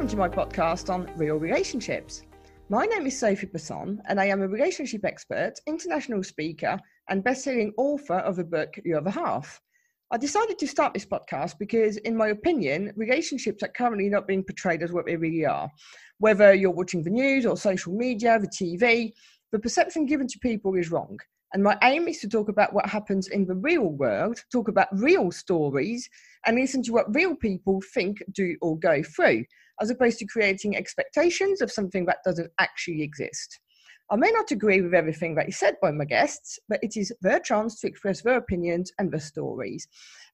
welcome to my podcast on real relationships. My name is Sophie Besson and I am a relationship expert, international speaker and best-selling author of the book Your Other Half. I decided to start this podcast because, in my opinion, relationships are currently not being portrayed as what they really are. Whether you're watching the news or social media, the TV, the perception given to people is wrong. And my aim is to talk about what happens in the real world, talk about real stories, and listen to what real people think, do, or go through, as opposed to creating expectations of something that doesn't actually exist. I may not agree with everything that is said by my guests, but it is their chance to express their opinions and their stories.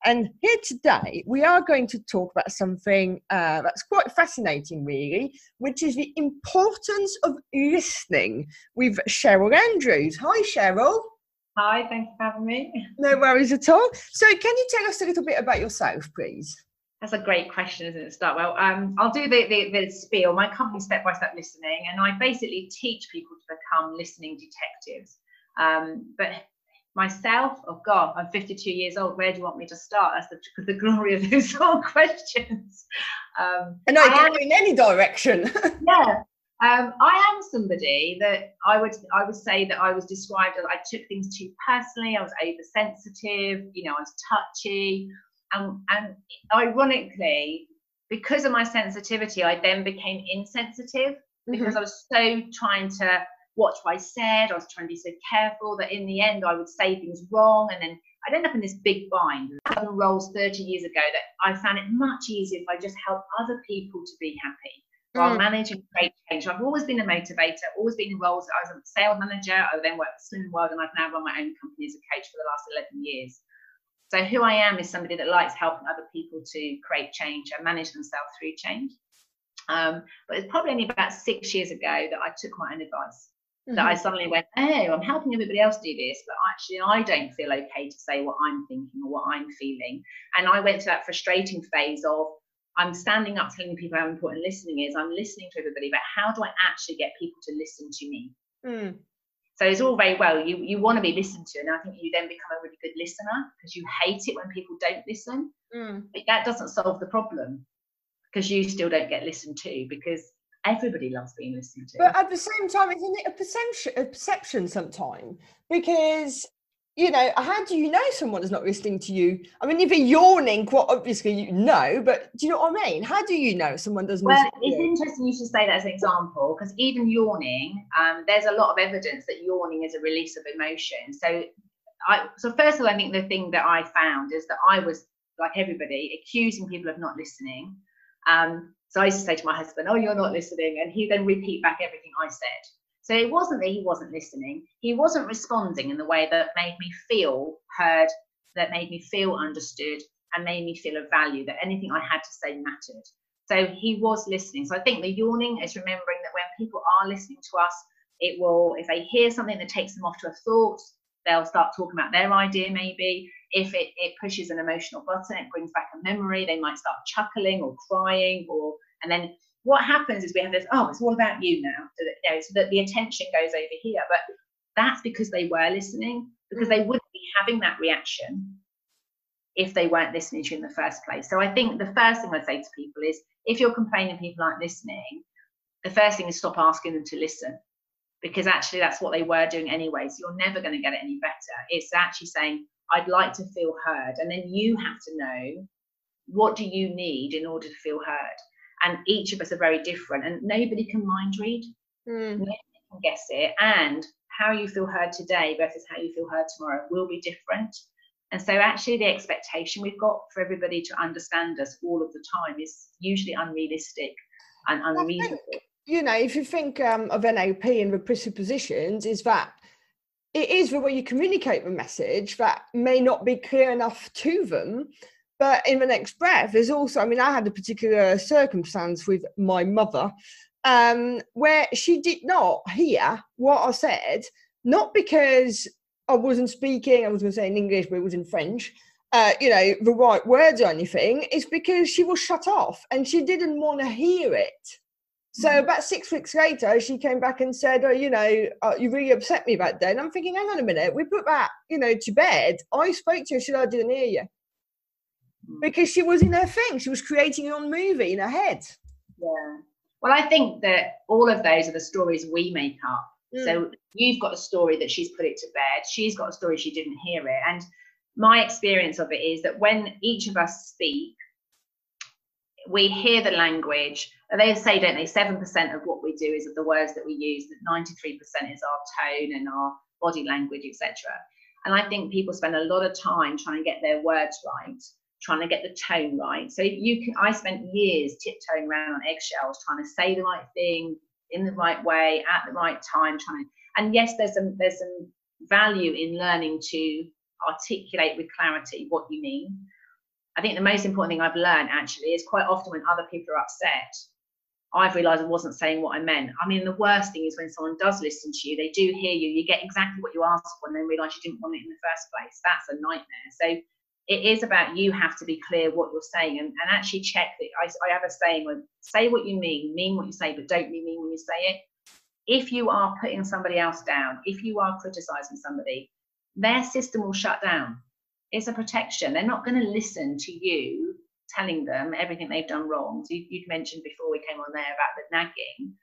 And here today, we are going to talk about something that's quite fascinating, really, which is the importance of listening with Sheryl Andrews. Hi, Cheryl. Hi, thanks for having me. No worries at all. So can you tell us a little bit about yourself, please? That's a great question, isn't it? Start well. I'll do the spiel. My company Step by Step Listening, and I basically teach people to become listening detectives. But myself, oh God, I'm 52 years old. Where do you want me to start? That's the glory of those sort of questions. And I can go in any direction. Yeah. I am somebody that I would say that I was described as I took things too personally. I was oversensitive. I was touchy. And ironically, because of my sensitivity, I then became insensitive because I was so trying to watch what I said. I was trying to be so careful that in the end I would say things wrong. And then I'd end up in this big bind. I had roles 30 years ago that I found it much easier if I just helped other people to be happy while managing great change. I've always been a motivator, always been in roles. I was a sales manager. I then worked for Slim World, and I've now run my own company as a coach for the last 11 years. So who I am is somebody that likes helping other people to create change and manage themselves through change. But it's probably only about 6 years ago that I took my own advice. That I suddenly went, oh, I'm helping everybody else do this, but actually I don't feel okay to say what I'm thinking or what I'm feeling. And I went to that frustrating phase of, I'm standing up telling people how important listening is. I'm listening to everybody, but how do I actually get people to listen to me? So it's all very well, you want to be listened to, and I think you then become a really good listener because you hate it when people don't listen. But that doesn't solve the problem because you still don't get listened to, because everybody loves being listened to. But at the same time, isn't it a perception sometimes? Because, how do you know someone is not listening to you? I mean, if you're yawning, quite obviously you know, but do you know what I mean? How do you know someone doesn't listen to you? Well, it's interesting you should say that as an example, because even yawning, there's a lot of evidence that yawning is a release of emotion. So first of all, I think the thing that I found is that I was, like everybody, accusing people of not listening. So I used to say to my husband, oh, you're not listening. And he then repeat back everything I said. So it wasn't that he wasn't listening. He wasn't responding in the way that made me feel heard, that made me feel understood, and made me feel of value, that anything I had to say mattered. So he was listening. So I think the yawning is remembering that when people are listening to us, it will, if they hear something that takes them off to a thought, they'll start talking about their idea maybe. If it pushes an emotional button, it brings back a memory, they might start chuckling or crying, and then what happens is we have this, oh, it's all about you now, so that the attention goes over here. But that's because they were listening, because they wouldn't be having that reaction if they weren't listening to you in the first place. So I think the first thing I'd say to people is, if you're complaining people aren't listening, the first thing is stop asking them to listen, because actually that's what they were doing anyway. So you're never going to get it any better. It's actually saying, I'd like to feel heard. And then you have to know, what do you need in order to feel heard? And each of us are very different, and nobody can mind read. Nobody can guess it. And how you feel heard today versus how you feel heard tomorrow will be different. And so actually the expectation we've got for everybody to understand us all of the time is usually unrealistic and unreasonable. If you think of NLP and the presuppositions, is that it is the way you communicate the message that may not be clear enough to them. But in the next breath, there's also, I had a particular circumstance with my mother where she did not hear what I said, not because I wasn't speaking, I was going to say in English, but it was in French, the right words or anything. It's because she was shut off and she didn't want to hear it. So about 6 weeks later, she came back and said, you really upset me that day. And I'm thinking, hang on a minute, we put that, to bed. I spoke to her, she said, I didn't hear you. Because she was in her thing. She was creating her own movie in her head. Yeah. Well, I think that all of those are the stories we make up. So you've got a story that she's put it to bed. She's got a story she didn't hear it. And my experience of it is that when each of us speak, we hear the language. They say, don't they, 7% of what we do is of the words that we use, that 93% is our tone and our body language, etc. And I think people spend a lot of time trying to get their words right, trying to get the tone right. So I spent years tiptoeing around on eggshells, trying to say the right thing in the right way at the right time. And yes, there's some value in learning to articulate with clarity what you mean. I think the most important thing I've learned actually is quite often when other people are upset, I've realised I wasn't saying what I meant. I mean, the worst thing is when someone does listen to you, they do hear you, you get exactly what you asked for, and then realise you didn't want it in the first place. That's a nightmare. So it is about, you have to be clear what you're saying, and actually check that. I have a saying, say what you mean what you say, but don't mean when you say it. If you are putting somebody else down, if you are criticising somebody, their system will shut down. It's a protection. They're not going to listen to you telling them everything they've done wrong. So you'd mentioned before we came on there about the nagging.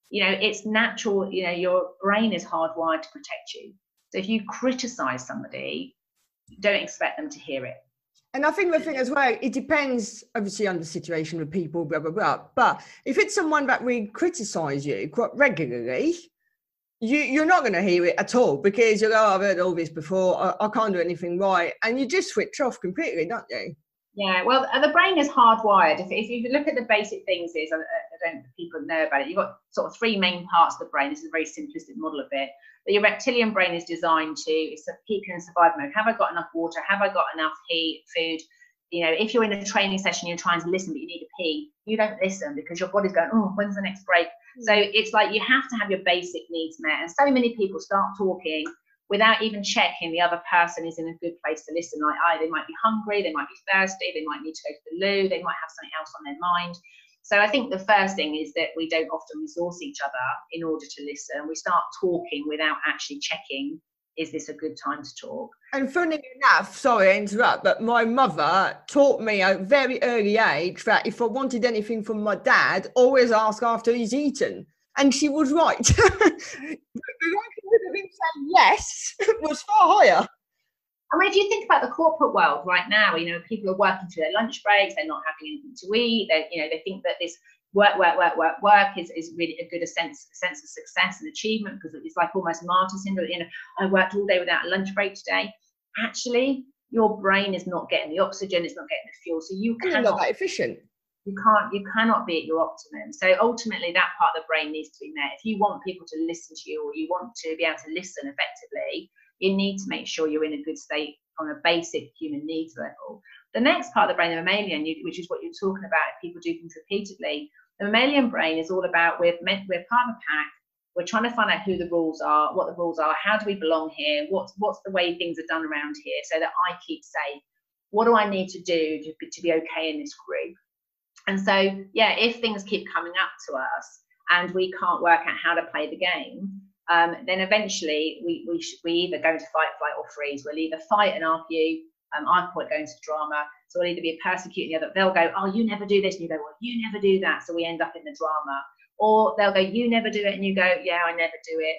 You know, it's natural. You know, your brain is hardwired to protect you. So if you criticize somebody, don't expect them to hear it. And I think the thing as well, it depends obviously on the situation with people, blah, blah, blah. But if it's someone that will criticize you quite regularly, you're not going to hear it at all, because you'll go, oh, I've heard all this before, I can't do anything right. And you just switch off completely, don't you? Yeah, well, the brain is hardwired. If you look at the basic things, I don't think people know about it. You've got sort of three main parts of the brain. This is a very simplistic model of it. But your reptilian brain is designed to, it's a peak and survive mode. Have I got enough water? Have I got enough heat, food? You know, if you're in a training session, you're trying to listen, but you need to pee, you don't listen because your body's going, oh, when's the next break? So it's like you have to have your basic needs met. And so many people start talking without even checking the other person is in a good place to listen. Like, they might be hungry, they might be thirsty, they might need to go to the loo, they might have something else on their mind. So I think the first thing is that we don't often resource each other in order to listen. We start talking without actually checking, is this a good time to talk? And funny enough, sorry to interrupt, but my mother taught me at a very early age that if I wanted anything from my dad, always ask after he's eaten. And she was right. The likelihood of him saying yes was far higher. I mean, if you think about the corporate world right now, you know, people are working through their lunch breaks, they're not having anything to eat, they think that this work is really a good sense of success and achievement, because it's like almost martyr syndrome. You know, I worked all day without a lunch break today. Actually, your brain is not getting the oxygen, it's not getting the fuel, so you cannot. You're not that efficient. You cannot be at your optimum. So ultimately, that part of the brain needs to be met. If you want people to listen to you, or you want to be able to listen effectively, you need to make sure you're in a good state on a basic human needs level. The next part of the brain, the mammalian, which is what you're talking about, if people do things repeatedly, the mammalian brain is all about, we're part of a pack. We're trying to find out who the rules are, what the rules are, how do we belong here, what's the way things are done around here, so that I keep safe. What do I need to do to be okay in this group? And so, yeah, if things keep coming up to us and we can't work out how to play the game, then eventually we either go into fight, flight, or freeze. We'll either fight and argue. I call it going to drama. So we'll either be persecuting the other. They'll go, oh, you never do this, and you go, well, you never do that. So we end up in the drama. Or they'll go, you never do it, and you go, yeah, I never do it.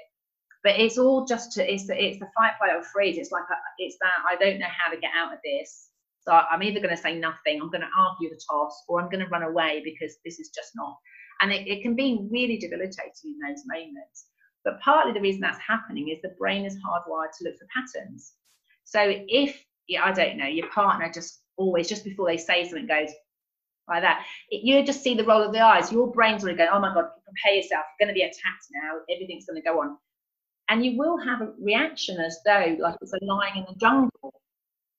But it's all just it's the fight, flight, or freeze. It's like it's that I don't know how to get out of this. So I'm either going to say nothing, I'm going to argue the toss, or I'm going to run away because this is just not. And it can be really debilitating in those moments. But partly the reason that's happening is the brain is hardwired to look for patterns. So if, I don't know, your partner just always, just before they say something, goes like that, you just see the roll of the eyes, your brain's already going, oh my God, prepare yourself, you're going to be attacked now, everything's going to go on. And you will have a reaction as though like it's a lion in the jungle.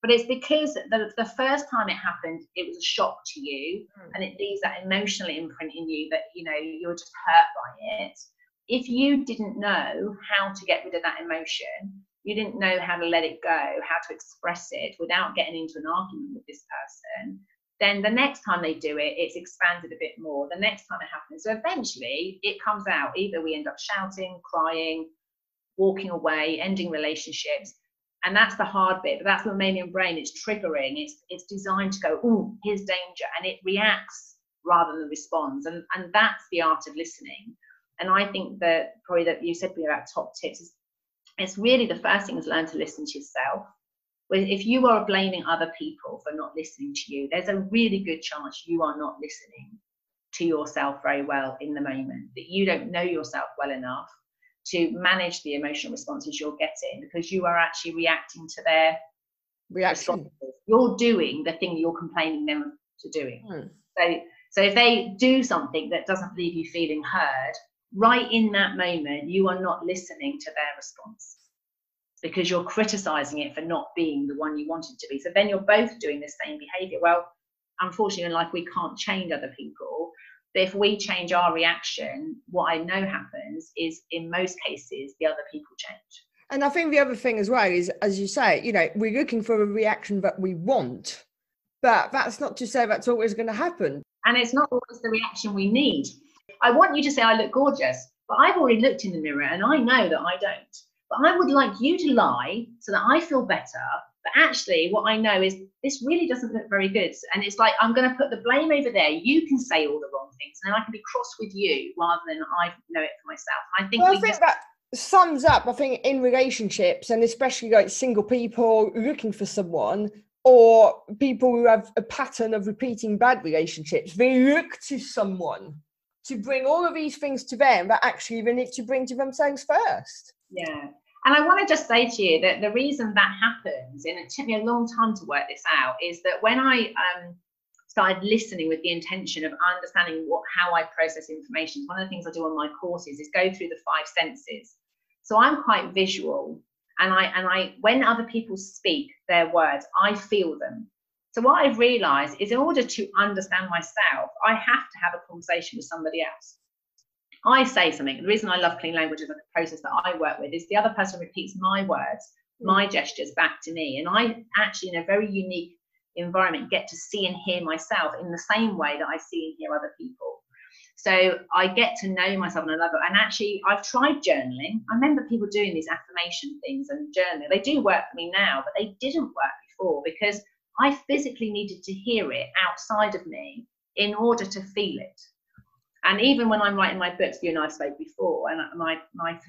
But it's because the first time it happened, it was a shock to you, and it leaves that emotional imprint in you that, you know, you're just hurt by it. If you didn't know how to get rid of that emotion, you didn't know how to let it go, how to express it without getting into an argument with this person, then the next time they do it, it's expanded a bit more. The next time it happens, so eventually it comes out. Either we end up shouting, crying, walking away, ending relationships. And that's the hard bit, but that's the mammalian brain. It's triggering. It's designed to go, oh, here's danger, and it reacts rather than the response. And that's the art of listening. And I think that probably that you said to me about top tips is, it's really the first thing is learn to listen to yourself. If you are blaming other people for not listening to you, there's a really good chance you are not listening to yourself very well in the moment, that you don't know yourself well enough to manage the emotional responses you're getting, because you are actually reacting to their reaction. You're doing the thing you're complaining them to doing. So if they do something that doesn't leave you feeling heard, right in that moment, you are not listening to their response, because you're criticizing it for not being the one you wanted to be. So then you're both doing the same behavior. Well, unfortunately in life, we can't change other people. But if we change our reaction, what I know happens is, in most cases, the other people change. And I think the other thing as well is, as you say, you know, we're looking for a reaction that we want, but that's not to say that's always going to happen. And it's not always the reaction we need. I want you to say I look gorgeous, but I've already looked in the mirror and I know that I don't. But I would like you to lie so that I feel better. But actually, what I know is this really doesn't look very good. And it's like, I'm going to put the blame over there. You can say all the wrong things, and then I can be cross with you rather than I know it for myself. And I think that sums up, I think, in relationships, and especially like single people looking for someone, or people who have a pattern of repeating bad relationships, they look to someone to bring all of these things to them that actually they need to bring to themselves first. Yeah. And I want to just say to you that the reason that happens, and it took me a long time to work this out, is that when I started listening with the intention of understanding how I process information, one of the things I do on my courses is go through the 5 senses. So I'm quite visual, and I when other people speak their words, I feel them. So what I've realized is, in order to understand myself, I have to have a conversation with somebody else. I say something. The reason I love clean language as a process that I work with is the other person repeats my words, my gestures back to me. And I actually, in a very unique environment, get to see and hear myself in the same way that I see and hear other people. So I get to know myself, and I love it. And actually, I've tried journaling. I remember people doing these affirmation things and journaling. They do work for me now, but they didn't work before, because I physically needed to hear it outside of me in order to feel it. And even when I'm writing my books, you and I've spoke before, and my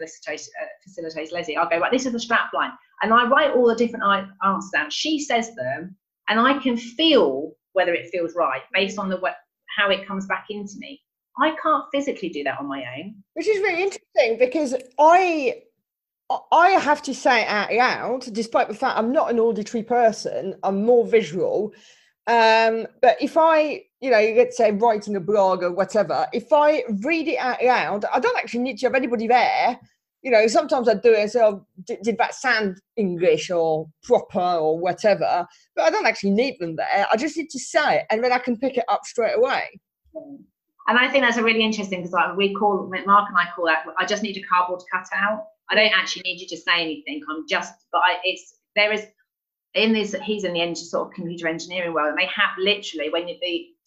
facilitator Leslie, I'll go, right, this is the strap line. And I write all the different answers down. She says them, and I can feel whether it feels right based on how it comes back into me. I can't physically do that on my own. Which is really interesting, because I have to say it out loud, despite the fact I'm not an auditory person, I'm more visual. But if I, let's say writing a blog or whatever, if I read it out loud, I don't actually need to have anybody there. Sometimes I do it and say, oh, did that sound English or proper or whatever? But I don't actually need them there. I just need to say it, and then I can pick it up straight away. And I think that's a really interesting, because Mark and I call that, I just need a cardboard cutout. I don't actually need you to say anything. He's in the sort of computer engineering world, and they have literally,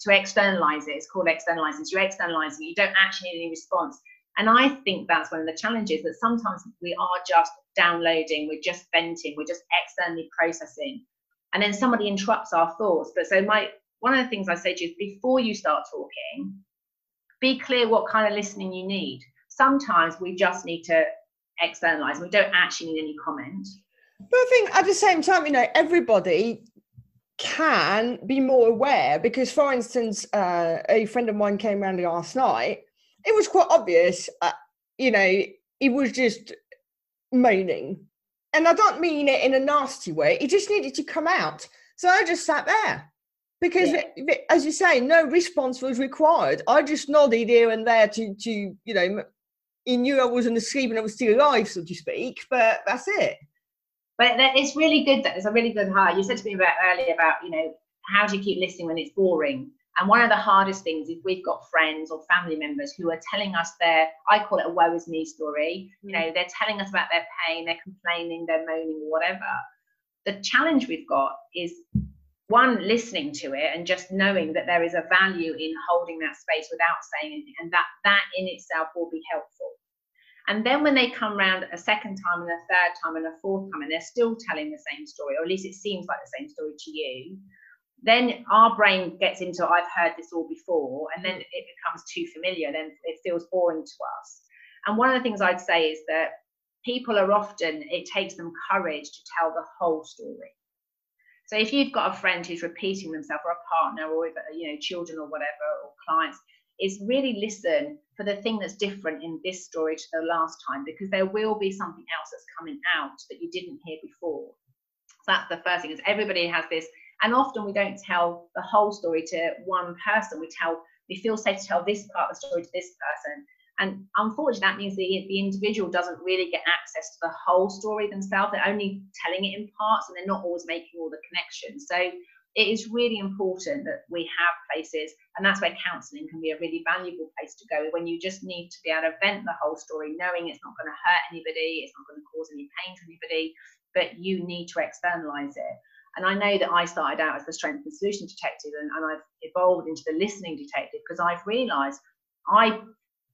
to externalize it, it's called externalizing. So you're externalizing, you don't actually need any response. And I think that's one of the challenges, that sometimes we are just downloading, we're just venting, we're just externally processing, and then somebody interrupts our thoughts. But so one of the things I say to you is, before you start talking, be clear what kind of listening you need. Sometimes we just need to externalize, we don't actually need any comment. But I think at the same time, everybody can be more aware, because, for instance, a friend of mine came around last night. It was quite obvious, he was just moaning. And I don't mean it in a nasty way. It just needed to come out. So I just sat there. Because, as you say, no response was required. I just nodded here and there to he knew I wasn't asleep and I was still alive, so to speak. But that's it. But it's really good. That it's a really good hire. You said to me earlier about, how do you keep listening when it's boring? And one of the hardest things is, we've got friends or family members who are telling us I call it a woe is me story. They're telling us about their pain, they're complaining, they're moaning, whatever. The challenge we've got is, one, listening to it and just knowing that there is a value in holding that space without saying anything, and that in itself will be helpful. And then when they come around a second time and a third time and a fourth time, and they're still telling the same story, or at least it seems like the same story to you, then our brain gets into, I've heard this all before, and then it becomes too familiar, then it feels boring to us. And one of the things I'd say is that people are often, it takes them courage to tell the whole story. So if you've got a friend who's repeating themselves, or a partner, or children or whatever, or clients, is really listen for the thing that's different in this story to the last time, because there will be something else that's coming out that you didn't hear before. So that's the first thing, is everybody has this, and often we don't tell the whole story to one person. We feel safe to tell this part of the story to this person. And unfortunately, that means the individual doesn't really get access to the whole story themselves. They're only telling it in parts, and they're not always making all the connections. So it is really important that we have places, and that's where counselling can be a really valuable place to go, when you just need to be able to vent the whole story, knowing it's not going to hurt anybody, it's not going to cause any pain to anybody, but you need to externalise it. And I know that I started out as the strength and solution detective, and I've evolved into the listening detective, because I've realised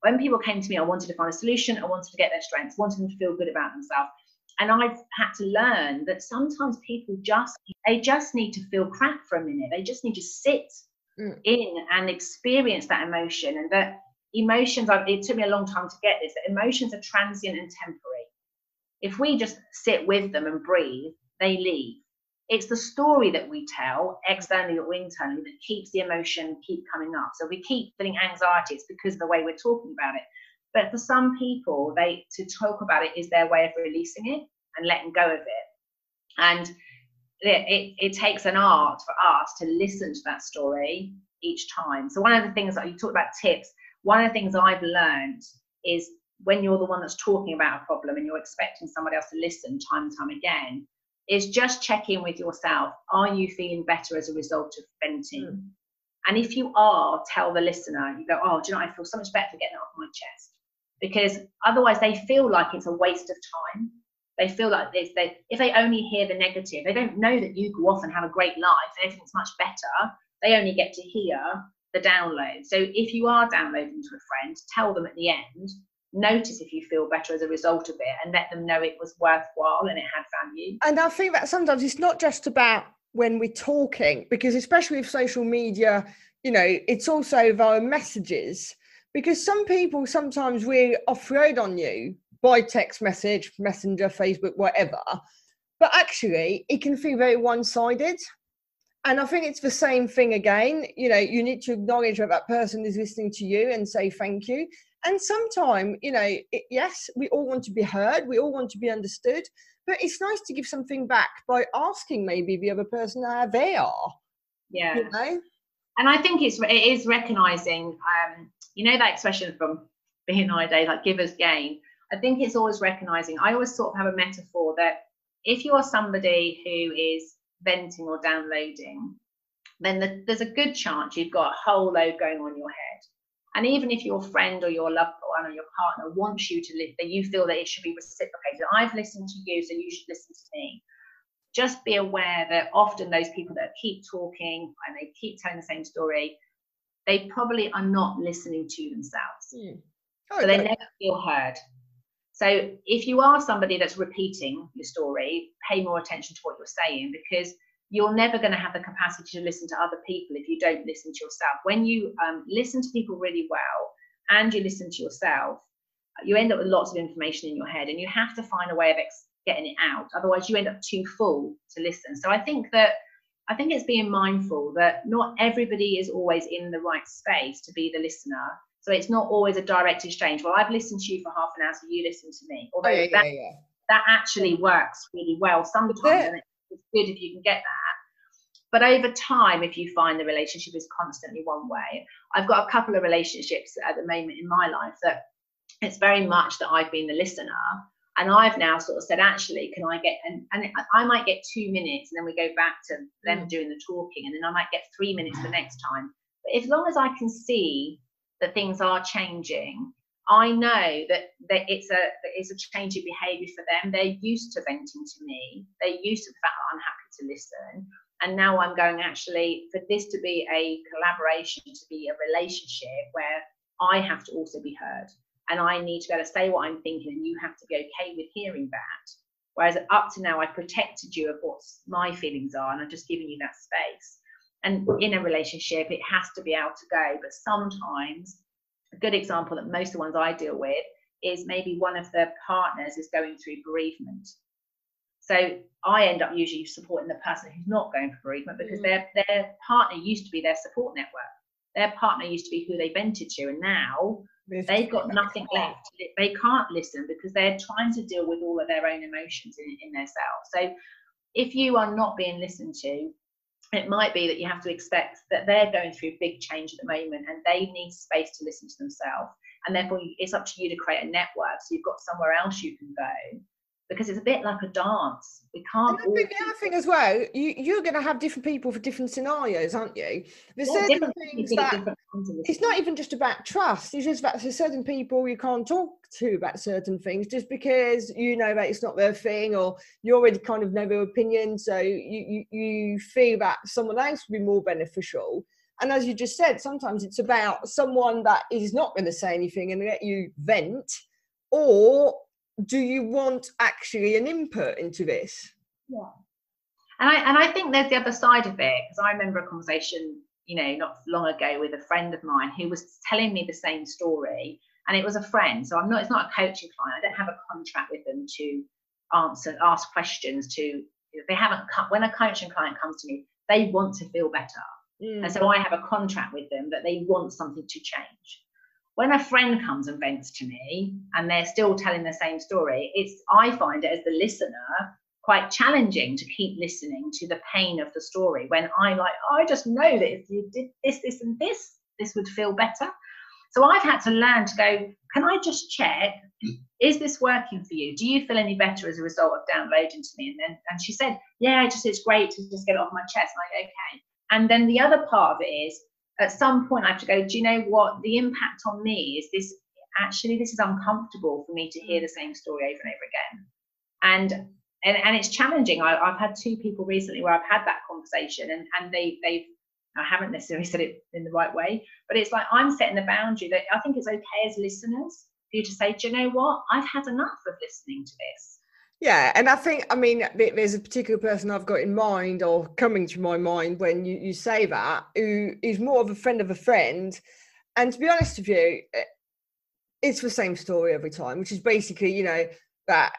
when people came to me, I wanted to find a solution, I wanted to get their strengths, wanted them to feel good about themselves. And I've had to learn that sometimes people just need to feel crap for a minute. They just need to sit in and experience that emotion. And that emotions, it took me a long time to get this, that emotions are transient and temporary. If we just sit with them and breathe, they leave. It's the story that we tell, externally or internally, that keeps the emotion keep coming up. So we keep feeling anxiety, it's because of the way we're talking about it. But for some people, to talk about it is their way of releasing it and letting go of it. And it takes an art for us to listen to that story each time. So one of the things that you talked about, tips, one of the things I've learned is, when you're the one that's talking about a problem and you're expecting somebody else to listen time and time again, is just check in with yourself. Are you feeling better as a result of venting? And if you are, tell the listener, you go, oh, do you know, I feel so much better for getting it off my chest. Because otherwise they feel like it's a waste of time. They feel like if they only hear the negative, they don't know that you go off and have a great life, everything's much better. They only get to hear the download. So if you are downloading to a friend, tell them at the end, notice if you feel better as a result of it, and let them know it was worthwhile and it had value. And I think that sometimes it's not just about when we're talking, because especially with social media, it's also via messages, because some people sometimes really offload on you by text message, messenger, Facebook, whatever, but actually it can feel very one-sided. And I think it's the same thing again. You need to acknowledge that person is listening to you and say thank you. And sometimes, yes, we all want to be heard, we all want to be understood, but it's nice to give something back by asking maybe the other person how they are. Yeah. And I think it is recognising, that expression from being nowadays, like givers gain. I think it's always recognising. I always sort of have a metaphor that if you are somebody who is venting or downloading, then there's a good chance you've got a whole load going on in your head. And even if your friend or your loved one or your partner wants you to that you feel that it should be reciprocated. I've listened to you, so you should listen to me. Just be aware that often those people that keep talking and they keep telling the same story, they probably are not listening to themselves. So they never feel heard. So if you are somebody that's repeating your story, pay more attention to what you're saying, because you're never going to have the capacity to listen to other people if you don't listen to yourself. When you listen to people really well and you listen to yourself, you end up with lots of information in your head, and you have to find a way of getting it out. Otherwise, you end up too full to listen. So I think it's being mindful that not everybody is always in the right space to be the listener. So it's not always a direct exchange. Well, I've listened to you for half an hour, so you listen to me. Although that actually works really well sometimes. And it's good if you can get that. But over time, if you find the relationship is constantly one way, I've got a couple of relationships at the moment in my life that it's very much that I've been the listener, and I've now sort of said, actually, can I get, and I might get 2 minutes, and then we go back to them doing the talking, and then I might get 3 minutes the next time. But as long as I can see that things are changing, I know that it's a change in behaviour for them. They're used to venting to me. They're used to the fact that I'm happy to listen. And now I'm going, actually, for this to be a collaboration, to be a relationship where I have to also be heard. And I need to be able to say what I'm thinking, and you have to be okay with hearing that. Whereas up to now, I've protected you of what my feelings are, and I've just given you that space. And in a relationship, it has to be able to go. But sometimes, a good example that most of the ones I deal with is maybe one of the partners is going through bereavement. So I end up usually supporting the person who's not going for bereavement, because their partner used to be their support network. Their partner used to be who they vented to, and now they've got nothing left. They can't listen because they're trying to deal with all of their own emotions in their self. So if you are not being listened to, it might be that you have to expect that they're going through big change at the moment and they need space to listen to themselves. And therefore, it's up to you to create a network so you've got somewhere else you can go. Because it's a bit like a dance. We can't. And I think the other thing as well, you're going to have different people for different scenarios, aren't you? There's certain things that it's not even just about trust. It's just that there's certain people you can't talk to about certain things just because you know that it's not their thing, or you already kind of know their opinion. So you feel that someone else would be more beneficial. And as you just said, sometimes it's about someone that is not going to say anything and let you vent, or do you want actually an input into this? Yeah. And I think there's the other side of it, because I remember a conversation, not long ago with a friend of mine who was telling me the same story, and it was a friend. So it's not a coaching client. I don't have a contract with them to ask questions to, they haven't, when a coaching client comes to me, they want to feel better. And so I have a contract with them that they want something to change. When a friend comes and vents to me and they're still telling the same story, I find it as the listener quite challenging to keep listening to the pain of the story, when I just know that if you did this and this would feel better. So I've had to learn to go, can I just check, is this working for you? Do you feel any better as a result of downloading to me? And she said, yeah, it's great to just get it off my chest. And I go, okay. And then the other part of it is, at some point I have to go, do you know what? The impact on me is this, actually, this is uncomfortable for me to hear the same story over and over again. And it's challenging. I've had 2 people recently where I've had that conversation and I haven't necessarily said it in the right way, but it's like I'm setting the boundary that I think it's okay as listeners for you to say, do you know what? I've had enough of listening to this. Yeah, and I mean, there's a particular person I've got in mind, or coming to my mind when you say that, who is more of a friend of a friend. And to be honest with you, it's the same story every time, which is basically, that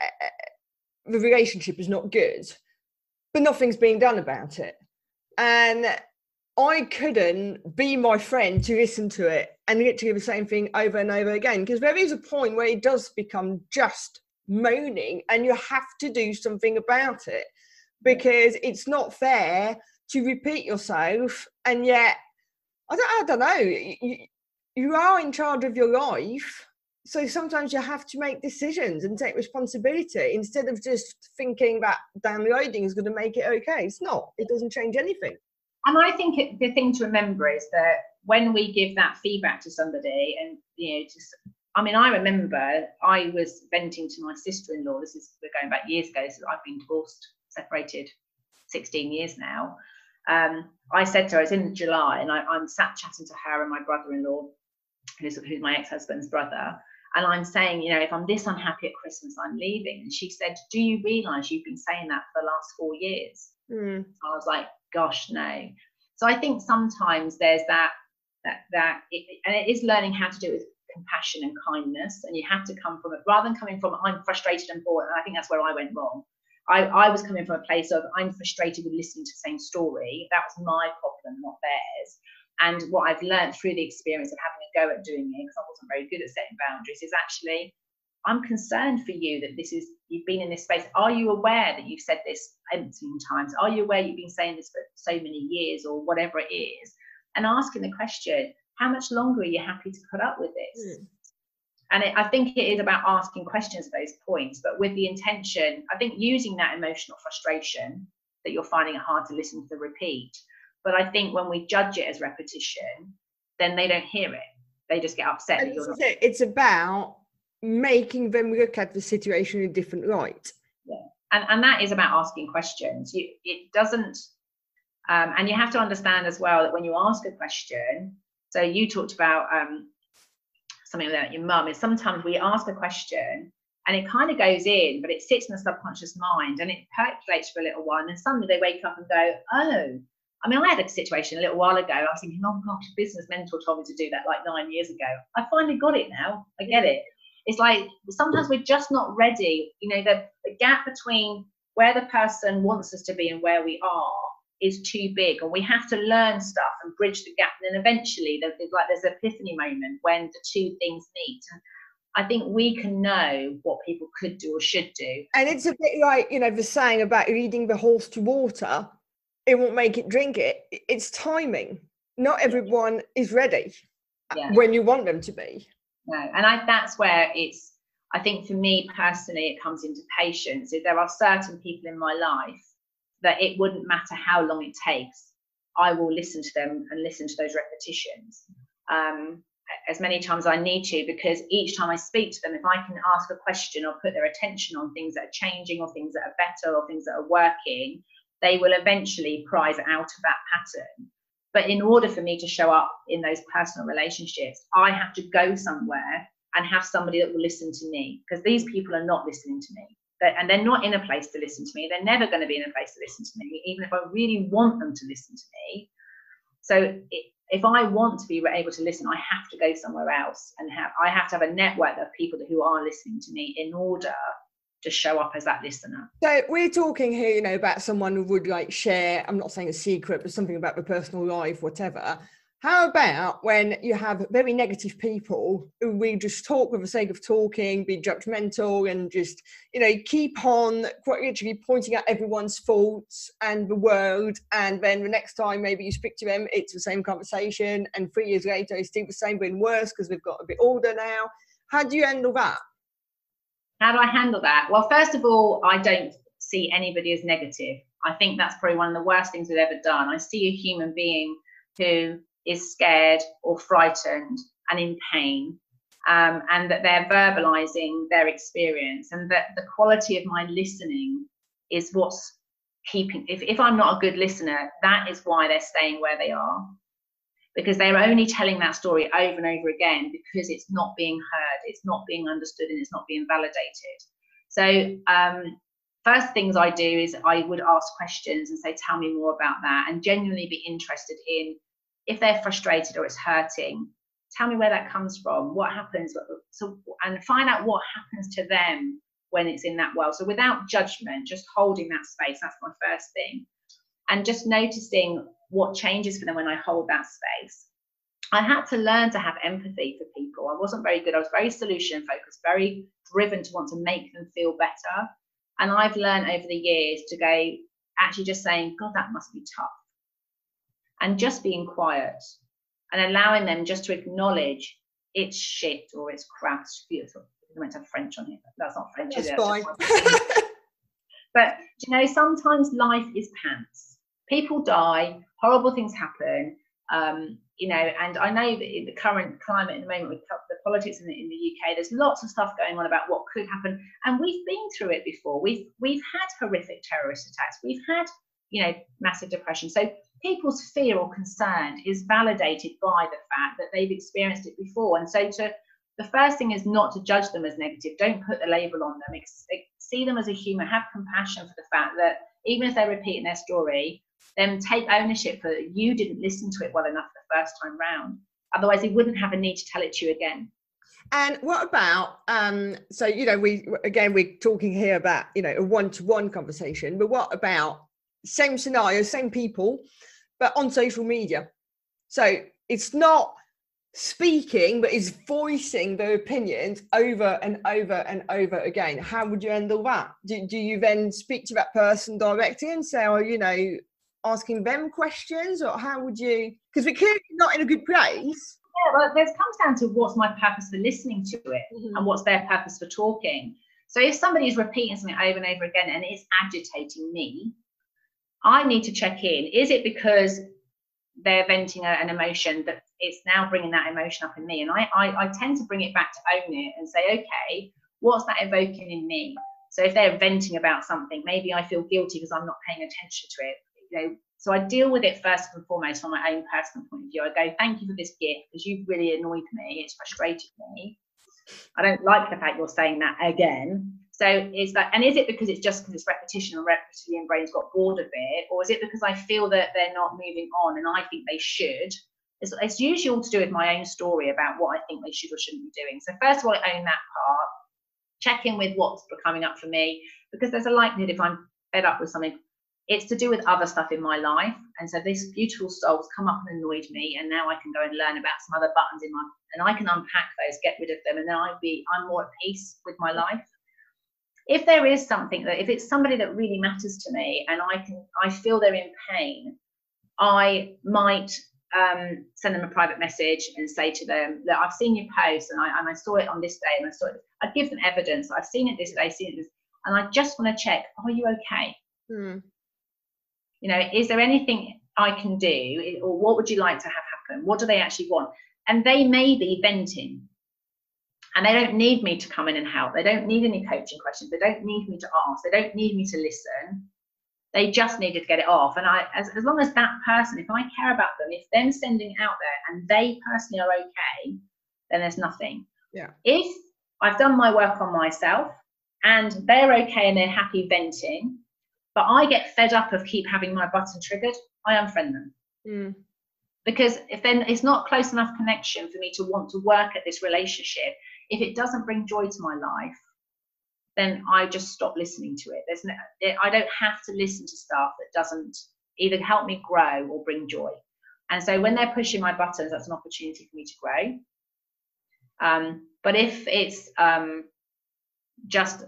the relationship is not good, but nothing's being done about it. And I couldn't be my friend to listen to it and literally the same thing over and over again, because there is a point where it does become just moaning and you have to do something about it, because it's not fair to repeat yourself. And yet I don't know, you are in charge of your life, so sometimes you have to make decisions and take responsibility instead of just thinking that downloading is going to make it okay. It's not. It doesn't change anything. And I think the thing to remember is that when we give that feedback to somebody, and I remember I was venting to my sister-in-law. We're going back years ago. So I've been separated 16 years now. I said to her, it's in July, and I'm sat chatting to her and my brother-in-law, who's my ex-husband's brother. And I'm saying, if I'm this unhappy at Christmas, I'm leaving. And she said, do you realise you've been saying that for the last 4 years? I was like, gosh, no. So I think sometimes there's that and it is learning how to do it with compassion and kindness, and you have to come from it rather than coming from I'm frustrated and bored. And I think that's where I went wrong. I was coming from a place of I'm frustrated with listening to the same story. That was my problem, not theirs. And what I've learned through the experience of having a go at doing it, because I wasn't very good at setting boundaries, is actually I'm concerned for you that you've been in this space. Are you aware that you've said this umpteen times? Are you aware you've been saying this for so many years, or whatever it is? And asking the question, how much longer are you happy to put up with this? And I think it is about asking questions at those points, but with the intention, I think, using that emotional frustration that you're finding it hard to listen to the repeat. But I think when we judge it as repetition, then they don't hear it. They just get upset. And it's about making them look at the situation in a different light. Yeah. And that is about asking questions. It doesn't, and you have to understand as well that when you ask a question, so you talked about something about your mum, is sometimes we ask a question and it kind of goes in, but it sits in the subconscious mind and it percolates for a little while, and then suddenly they wake up and go, oh, I mean, I had a situation a little while ago. I was thinking, oh gosh, a business mentor told me to do that like 9 years ago. I finally got it now. I get it. It's like sometimes we're just not ready. You know, the gap between where the person wants us to be and where we are is too big, and we have to learn stuff and bridge the gap. And then eventually there's an epiphany moment when the two things meet. And I think we can know what people could do or should do. And it's a bit like, you know, the saying about leading the horse to water, it won't make it drink it. It's timing. Not everyone is ready when you want them to be. No, and that's where I think for me personally, it comes into patience. If there are certain people in my life that it wouldn't matter how long it takes, I will listen to them and listen to those repetitions as many times as I need to, because each time I speak to them, if I can ask a question or put their attention on things that are changing or things that are better or things that are working, they will eventually prize out of that pattern. But in order for me to show up in those personal relationships, I have to go somewhere and have somebody that will listen to me, because these people are not listening to me. And they're not in a place to listen to me. They're never going to be in a place to listen to me, even if I really want them to listen to me. So if I want to be able to listen, I have to go somewhere else, and I have to have a network of people who are listening to me in order to show up as that listener. So we're talking here, you know, about someone who would like share, I'm not saying a secret, but something about the personal life, whatever. How about when you have very negative people who we just talk for the sake of talking, be judgmental, and just, you know, keep on quite literally pointing out everyone's faults and the world, and then the next time maybe you speak to them, it's the same conversation, and 3 years later it's still the same, but worse because they've got a bit older now. How do you handle that? How do I handle that? Well, first of all, I don't see anybody as negative. I think that's probably one of the worst things we've ever done. I see a human being who is scared or frightened and in pain, and that they're verbalizing their experience, and that the quality of my listening is what's keeping, if I'm not a good listener, that is why they're staying where they are, because they're only telling that story over and over again because it's not being heard, it's not being understood, and it's not being validated. So first things I do is I would ask questions and say, tell me more about that, and genuinely be interested in, if they're frustrated or it's hurting, tell me where that comes from, what happens, and find out what happens to them when it's in that world. So without judgment, just holding that space, that's my first thing. And just noticing what changes for them when I hold that space. I had to learn to have empathy for people. I wasn't very good. I was very solution focused, very driven to want to make them feel better. And I've learned over the years to go, actually just saying, God, that must be tough. And just being quiet and allowing them just to acknowledge it's shit or it's crap. It's beautiful. I meant to have French on here. That's not French. That's fine. But you know, sometimes life is pants. People die. Horrible things happen. You know, and I know that in the current climate at the moment with the politics in the UK, there's lots of stuff going on about what could happen, and we've been through it before. We've had horrific terrorist attacks. We've had, you know, massive depression. So people's fear or concern is validated by the fact that they've experienced it before. And so the first thing is not to judge them as negative. Don't put the label on them. See them as a human. Have compassion for the fact that even if they're repeating their story, then take ownership for that you didn't listen to it well enough the first time round. Otherwise, they wouldn't have a need to tell it to you again. And what about, so, you know, we're talking here about, you know, a one-to-one conversation, but what about same scenario, same people, but on social media? So it's not speaking, but it's voicing their opinions over and over and over again. How would you handle that? Do you then speak to that person directly and say, oh, you know, asking them questions, or how would you, because we're clearly not in a good place. Yeah, well, it comes down to what's my purpose for listening to it, and what's their purpose for talking. So if somebody is repeating something over and over again and it's agitating me, I need to check in. Is it because they're venting an emotion that it's now bringing that emotion up in me? And I tend to bring it back to own it and say, okay, what's that evoking in me? So if they're venting about something, maybe I feel guilty because I'm not paying attention to it. You know, so I deal with it first and foremost from my own personal point of view. I go, thank you for this gift because you've really annoyed me. It's frustrated me. I don't like the fact you're saying that again. So it's like, and is it because it's repetition and reptilian brain's got bored of it, or is it because I feel that they're not moving on and I think they should? It's usually all to do with my own story about what I think they should or shouldn't be doing. So first of all, I own that part, check in with what's coming up for me, because there's a likelihood if I'm fed up with something, it's to do with other stuff in my life. And so this beautiful soul's come up and annoyed me, and now I can go and learn about some other buttons in my, and I can unpack those, get rid of them, and then I'm more at peace with my life. If there is something that, if it's somebody that really matters to me and I feel they're in pain, I might send them a private message and say to them, look, I've seen your post and I saw it on this day, and I'd give them evidence. I've seen it this day, and I just want to check, are you okay? You know, is there anything I can do, or what would you like to have happen? What do they actually want? And they may be venting, and they don't need me to come in and help. They don't need any coaching questions. They don't need me to ask. They don't need me to listen. They just needed to get it off. And as long as that person, if I care about them, if them sending it out there and they personally are okay, then there's nothing. Yeah. If I've done my work on myself and they're okay and they're happy venting, but I get fed up of keep having my button triggered, I unfriend them. Because if then it's not close enough connection for me to want to work at this relationship, if it doesn't bring joy to my life, then I just stop listening to it. I don't have to listen to stuff that doesn't either help me grow or bring joy. And so when they're pushing my buttons, that's an opportunity for me to grow. But if it's just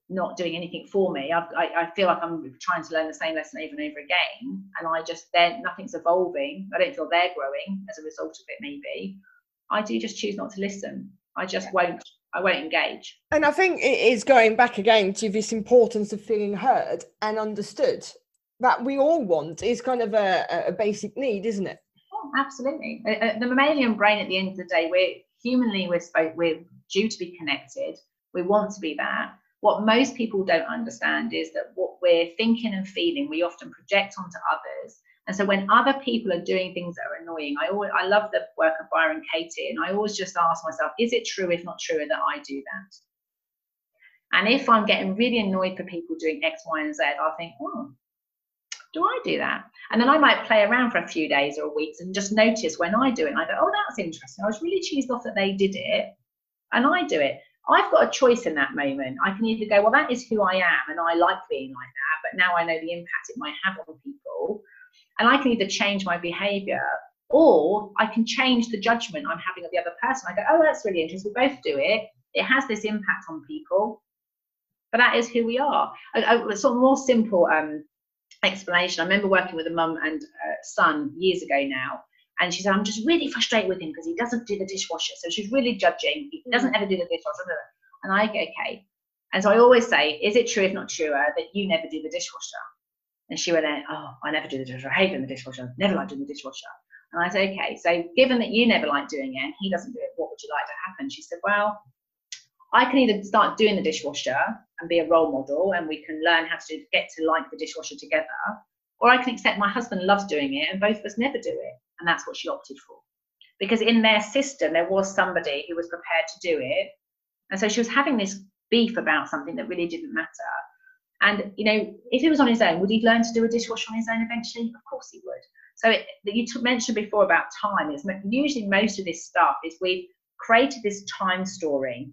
not doing anything for me, I feel like I'm trying to learn the same lesson over and over again, and then nothing's evolving. I don't feel they're growing as a result of it. Maybe I do just choose not to listen. I won't engage. And I think it is going back again to this importance of feeling heard and understood that we all want. Is kind of a basic need, isn't it? Oh, absolutely. The mammalian brain, at the end of the day, we're due to be connected. We want to be that. What most people don't understand is that what we're thinking and feeling, we often project onto others. And so when other people are doing things that are annoying, I love the work of Byron Katie, and I always just ask myself, is it true, if not truer, that I do that? And if I'm getting really annoyed for people doing X, Y, and Z, I'll think, oh, do I do that? And then I might play around for a few days or weeks and just notice when I do it. And I go, oh, that's interesting. I was really cheesed off that they did it, and I do it. I've got a choice in that moment. I can either go, well, that is who I am, and I like being like that, but now I know the impact it might have on people. And I can either change my behavior, or I can change the judgment I'm having of the other person. I go, oh, that's really interesting. We both do it. It has this impact on people, but that is who we are. A sort of more simple explanation. I remember working with a mum and son years ago now, and she said, I'm just really frustrated with him because he doesn't do the dishwasher. So she's really judging. He doesn't ever do the dishwasher. And I go, okay. And so I always say, is it true, if not truer, that you never do the dishwasher? And she went, oh, I never do the dishwasher. I hate doing the dishwasher. Never like doing the dishwasher. And I said, okay, so given that you never like doing it and he doesn't do it, what would you like to happen? She said, well, I can either start doing the dishwasher and be a role model, and we can learn how to get to like the dishwasher together, or I can accept my husband loves doing it and both of us never do it. And that's what she opted for. Because in their system, there was somebody who was prepared to do it. And so she was having this beef about something that really didn't matter. And, you know, if he was on his own, would he learn to do a dishwasher on his own eventually? Of course he would. So you mentioned before about time. Is usually most of this stuff is we've created this time story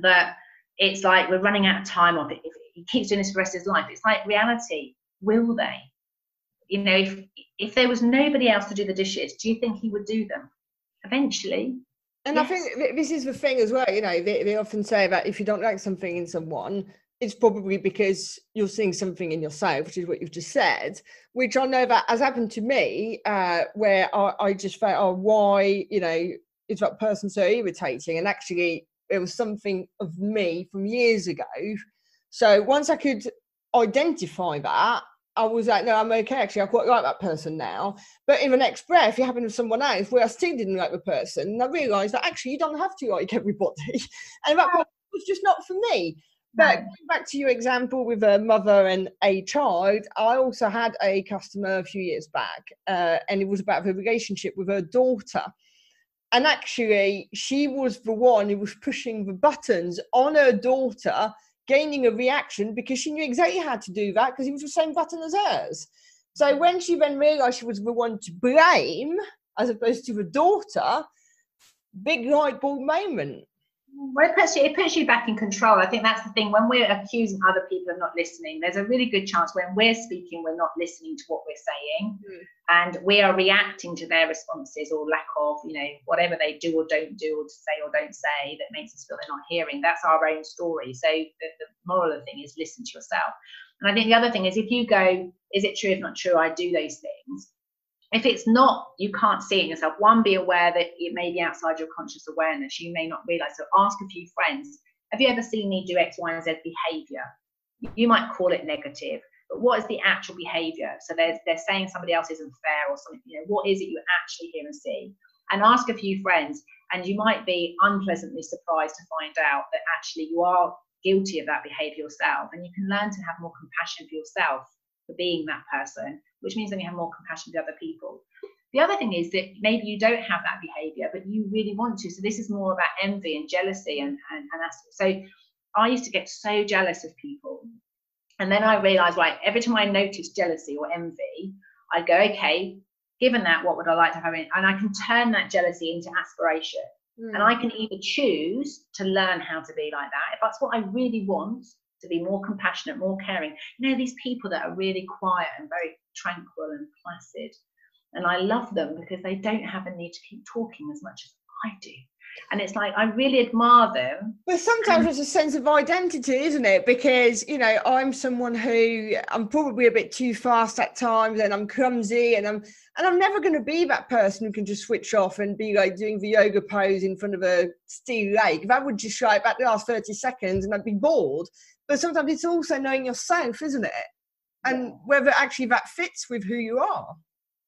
that it's like we're running out of time on it. If he keeps doing this for the rest of his life, it's like reality. Will they? You know, if there was nobody else to do the dishes, do you think he would do them? Eventually. And yes. I think this is the thing as well, you know, they often say that if you don't like something in someone, it's probably because you're seeing something in yourself, which is what you've just said, which I know that has happened to me, where I just felt, oh, why, you know, is that person so irritating? And actually, it was something of me from years ago. So once I could identify that, I was like, no, I'm okay. Actually, I quite like that person now. But in the next breath, it happened with someone else where I still didn't like the person. And I realised that actually you don't have to like everybody. And that was just not for me. But going back to your example with a mother and a child, I also had a customer a few years back, and it was about her relationship with her daughter. And actually, she was the one who was pushing the buttons on her daughter gaining a reaction because she knew exactly how to do that because it was the same button as hers. So when she then realised she was the one to blame as opposed to the daughter, big light bulb moment. Well, it puts you back in control. I think that's the thing. When we're accusing other people of not listening, there's a really good chance when we're speaking, we're not listening to what we're saying, and we are reacting to their responses or lack of, whatever they do or don't do, or say or don't say that makes us feel they're not hearing. That's our own story. So the moral of the thing is listen to yourself. And I think the other thing is, if you go, is it true? If not true, I do those things. If it's not, you can't see it in yourself. One, be aware that it may be outside your conscious awareness. You may not realize. So ask a few friends, have you ever seen me do X, Y, and Z behavior? You might call it negative, but what is the actual behavior? So they're saying somebody else isn't fair or something. What is it you actually hear and see? And ask a few friends, and you might be unpleasantly surprised to find out that actually you are guilty of that behavior yourself, and you can learn to have more compassion for yourself for being that person, which means then you have more compassion for other people. The other thing is that maybe you don't have that behavior, but you really want to. So this is more about envy and jealousy and so I used to get so jealous of people. And then I realized, right, every time I noticed jealousy or envy, I go, okay, given that, what would I like to have in? And I can turn that jealousy into aspiration. And I can either choose to learn how to be like that, if that's what I really want, to be more compassionate, more caring. These people that are really quiet and very tranquil and placid. And I love them because they don't have a need to keep talking as much as I do. And it's like, I really admire them. But sometimes there's a sense of identity, isn't it? Because, I'm someone who, I'm probably a bit too fast at times, and I'm clumsy, and I'm never going to be that person who can just switch off and be like doing the yoga pose in front of a still lake. That would just show about the last 30 seconds and I'd be bored. But sometimes it's also knowing yourself, isn't it? And whether actually that fits with who you are.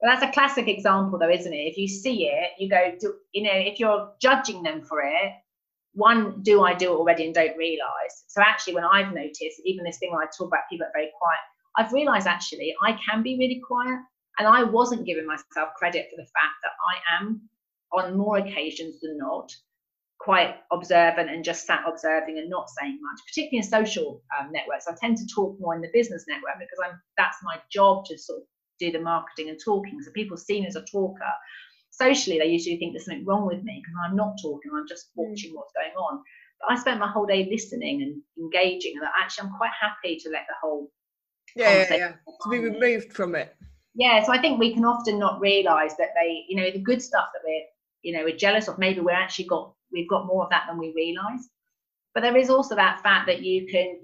Well, that's a classic example, though, isn't it? If you see it, you go, if you're judging them for it, one, do I do it already and don't realise? So actually, when I've noticed, even this thing when I talk about people that are very quiet, I've realised actually I can be really quiet, and I wasn't giving myself credit for the fact that I am, on more occasions than not, quite observant and just sat observing and not saying much, particularly in social networks. I tend to talk more in the business network because that's my job, to sort of do the marketing and talking. So people see me as a talker. Socially, they usually think there's something wrong with me because I'm not talking, I'm just watching what's going on. But I spent my whole day listening and engaging, and actually I'm quite happy to let the whole to be removed from it. Yeah, so I think we can often not realise that the good stuff that we're jealous of, maybe we've got more of that than we realise. But there is also that fact that you can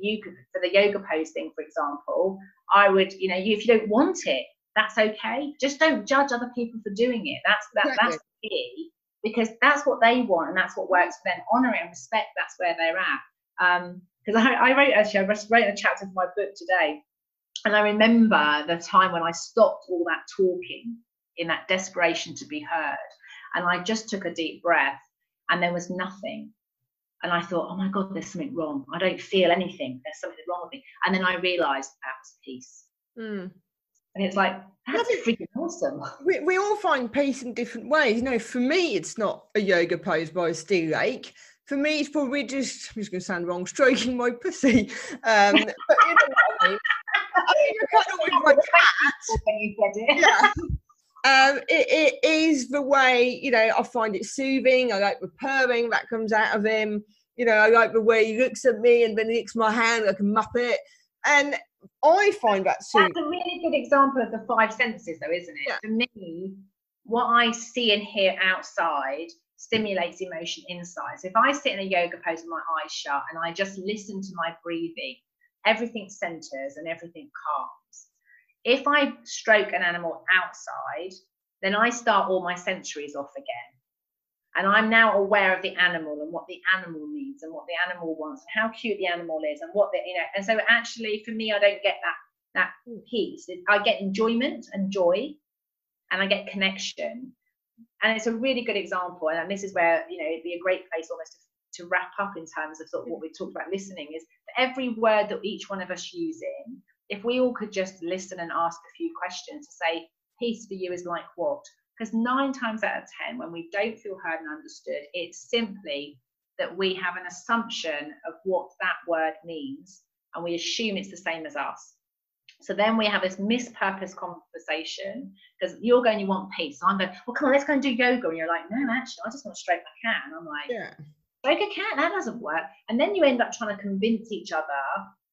for the yoga pose thing, for example, I would, if you don't want it, that's okay. Just don't judge other people for doing it. That's key, because that's what they want and that's what works for them. Honour it and respect, that's where they're at. Because I wrote a chapter for my book today, and I remember the time when I stopped all that talking in that desperation to be heard, and I just took a deep breath, and there was nothing. And I thought, oh my God, there's something wrong. I don't feel anything. There's something wrong with me. And then I realised that was peace. And it's like, that's freaking awesome. We all find peace in different ways. For me, it's not a yoga pose by a still lake. For me, it's probably just, I'm just going to sound wrong, stroking my pussy. But you know what I mean? I think I kind of with my cat. When you said it. Yeah. It is the way, I find it soothing. I like the purring that comes out of him. I like the way he looks at me and then he licks my hand like a muppet. And I find that soothing. That's a really good example of the five senses, though, isn't it? Yeah. For me, what I see and hear outside stimulates emotion inside. So if I sit in a yoga pose with my eyes shut and I just listen to my breathing, everything centers and everything calms. If I stroke an animal outside, then I start all my sensories off again. And I'm now aware of the animal and what the animal needs and what the animal wants and how cute the animal is and what and so actually for me, I don't get that peace. I get enjoyment and joy, and I get connection. And it's a really good example. And this is where, it'd be a great place almost to wrap up in terms of sort of what we talked about listening, is for every word that each one of us using, if we all could just listen and ask a few questions to say, peace for you is like what? Because 9 times out of 10, when we don't feel heard and understood, it's simply that we have an assumption of what that word means, and we assume it's the same as us. So then we have this mispurposed conversation, because you're going, you want peace. So I'm going, well, come on, let's go and do yoga. And you're like, no, actually, I just want to stroke my cat. And I'm like, yeah, stroke a cat? That doesn't work. And then you end up trying to convince each other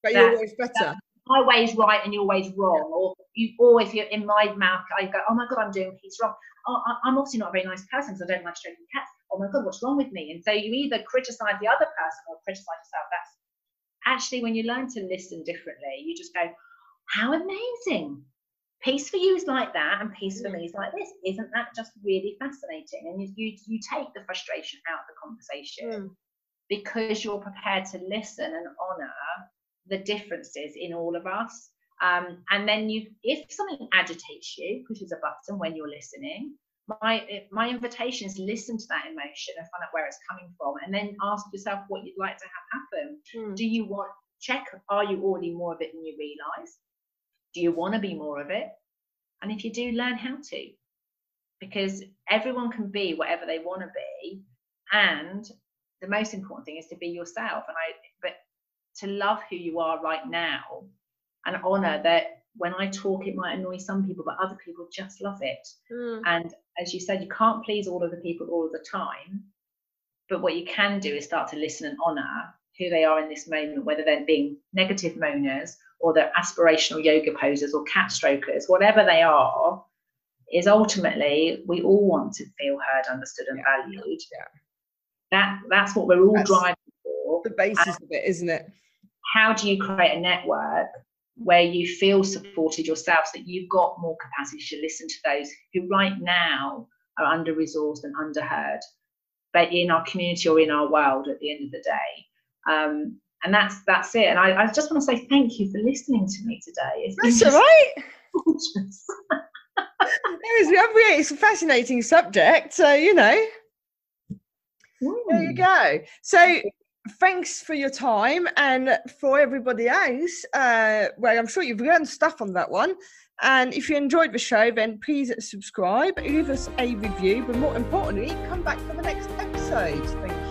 but you're always better. My way's right and your way's wrong. Or you always, you're in my mouth, I go, oh my God, I'm doing peace wrong. Oh, I'm obviously not a very nice person, so I don't like stroking cats. Oh my God, what's wrong with me? And so you either criticize the other person or criticize yourself. That's actually, when you learn to listen differently, you just go, how amazing. Peace for you is like that, and peace for me is like this. Isn't that just really fascinating? And you take the frustration out of the conversation because you're prepared to listen and honor the differences in all of us. And then if something agitates you, pushes a button when you're listening, my invitation is listen to that emotion and find out where it's coming from, and then ask yourself what you'd like to have happen. Do you want, check, are you already more of it than you realize? Do you want to be more of it? And if you do, learn how to, because everyone can be whatever they want to be, and the most important thing is to be yourself. But to love who you are right now, and honor that when I talk, it might annoy some people, but other people just love it. And as you said, you can't please all of the people all of the time, but what you can do is start to listen and honor who they are in this moment, whether they're being negative moaners or they're aspirational yoga posers or cat strokers, whatever they are, is ultimately we all want to feel heard, understood and valued. That's what we're all driving for. The basis of it, isn't it? How do you create a network where you feel supported yourself, so that you've got more capacity to listen to those who right now are under-resourced and underheard, but in our community or in our world at the end of the day. And that's it. And I just want to say thank you for listening to me today. That's all right. It's a fascinating subject, so there you go. So thanks for your time, and for everybody else, well, I'm sure you've learned stuff on that one. And if you enjoyed the show, then please subscribe, leave us a review, but more importantly, come back for the next episode. Thank you.